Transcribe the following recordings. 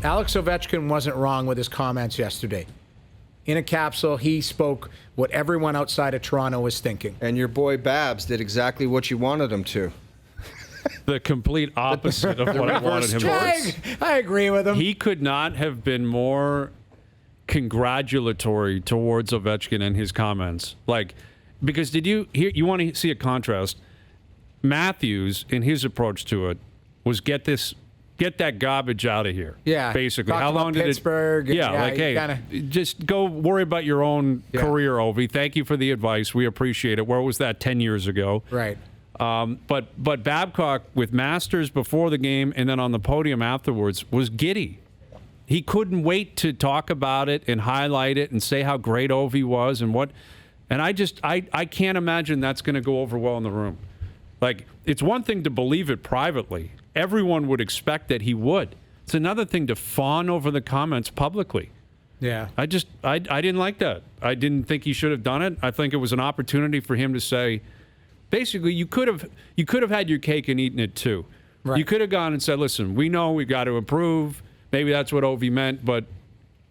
Alex Ovechkin wasn't wrong with his comments yesterday. In a capsule, he spoke what everyone outside of Toronto was thinking. And your boy Babs did exactly what you wanted him to. The complete opposite of what I wanted him to. I agree with him. He could not have been more congratulatory towards Ovechkin and his comments. Like, because you want to see a contrast? Matthews, in his approach to it, was get that garbage out of here. Yeah. Basically. Talked How long did Pittsburgh, it? Yeah, like, hey, just go worry about your own career, Ovi. Thank you for the advice. We appreciate it. Where was that 10 years ago? Right. But Babcock, with Masters before the game and then on the podium afterwards, was giddy. He couldn't wait to talk about it and highlight it and say how great Ovi was and what. And I can't imagine that's going to go over well in the room. Like, it's one thing to believe it privately. Everyone would expect that he would. It's another thing to fawn over the comments publicly. Yeah. I didn't like that. I didn't think he should have done it. I think it was an opportunity for him to say, basically, you could have had your cake and eaten it too. Right. You could have gone and said, listen, we know we've got to improve. Maybe that's what Ovi meant, but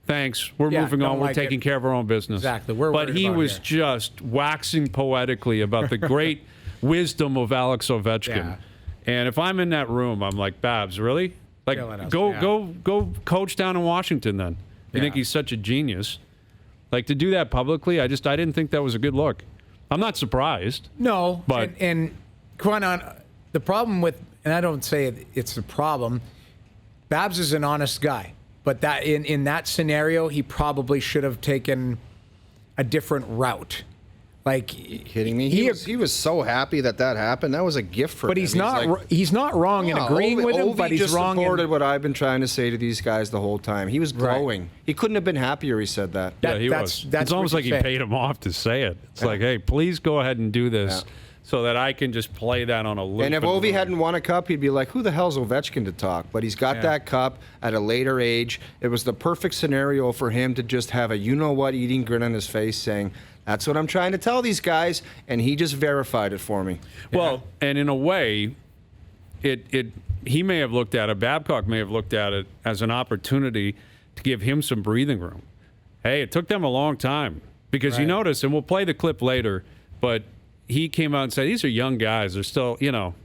thanks. We're moving on. We're taking care of our own business. Exactly. But he was just waxing poetically about the great wisdom of Alex Ovechkin. Yeah. And if I'm in that room, I'm like, Babs, really? Like, go coach down in Washington then. You think he's such a genius. Like, to do that publicly, I didn't think that was a good look. I'm not surprised. No. But and quite on, the problem with, and I don't say it's a problem, Babs is an honest guy. But that in that scenario, he probably should have taken a different route. Like, kidding me? He was so happy that happened. That was a gift for him. But he's not wrong in agreeing with him, but he's just wrong supported what I've been trying to say to these guys the whole time. He was glowing. Right. He couldn't have been happier he said that. Yeah, he was. It's almost like he paid him off to say it. It's like, hey, please go ahead and do this so that I can just play that on a loop. And if Ovi hadn't won a cup, he'd be like, who the hell's Ovechkin to talk? But he's got that cup at a later age. It was the perfect scenario for him to just have a you-know-what eating grin on his face saying, that's what I'm trying to tell these guys, and he just verified it for me. Well, and in a way, he may have looked at it, Babcock may have looked at it as an opportunity to give him some breathing room. Hey, it took them a long time because you notice, and we'll play the clip later, but he came out and said, these are young guys. They're still,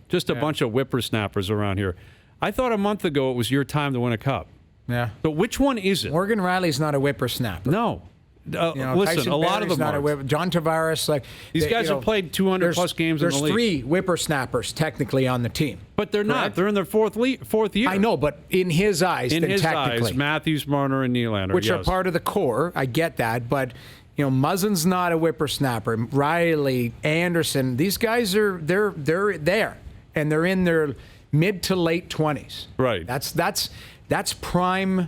just a bunch of whippersnappers around here. I thought a month ago it was your time to win a cup. Yeah. But which one is it? Morgan Riley's not a whippersnapper. No. Listen, a lot of them are. John Tavares, these guys have played 200-plus games in the league. There's 3 whippersnappers technically on the team. But they're not. They're in their fourth year. I know, but in his eyes, Matthews, Marner, and Nylander. Which are part of the core. I get that. But, Muzzin's not a whippersnapper. Riley, Anderson, these guys they're there. And they're in their mid to late 20s. Right. That's prime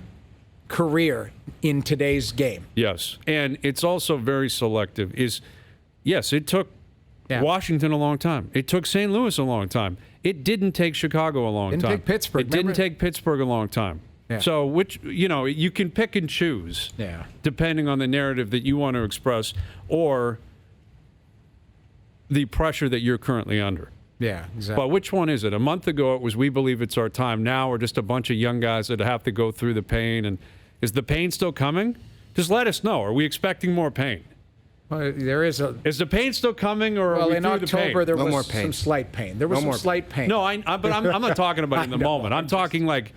career in today's game. Yes, and it's also very selective. It took Washington a long time. It took St. Louis a long time. It didn't take Chicago a long time. Didn't take Pittsburgh. It didn't take Pittsburgh a long time. Yeah. So you can pick and choose depending on the narrative that you want to express or the pressure that you're currently under. Yeah, exactly. But which one is it? A month ago it was we believe it's our time. Now we're just a bunch of young guys that have to go through the pain. And is the pain still coming? Just let us know. Are we expecting more pain? Well, there is Is the pain still coming, or are we in through October the pain? there was some slight pain. There was some slight pain. No, but I'm not talking about in the moment. I'm talking like,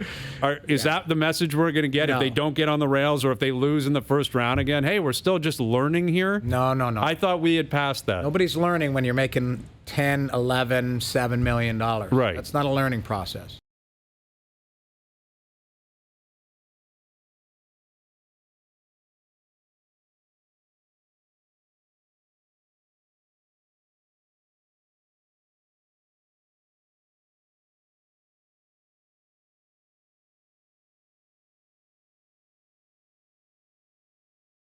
is that the message we're going to get if they don't get on the rails or if they lose in the first round again? Hey, we're still just learning here. No. I thought we had passed that. Nobody's learning when you're making $10, $11, $7 million. Right. That's not a learning process.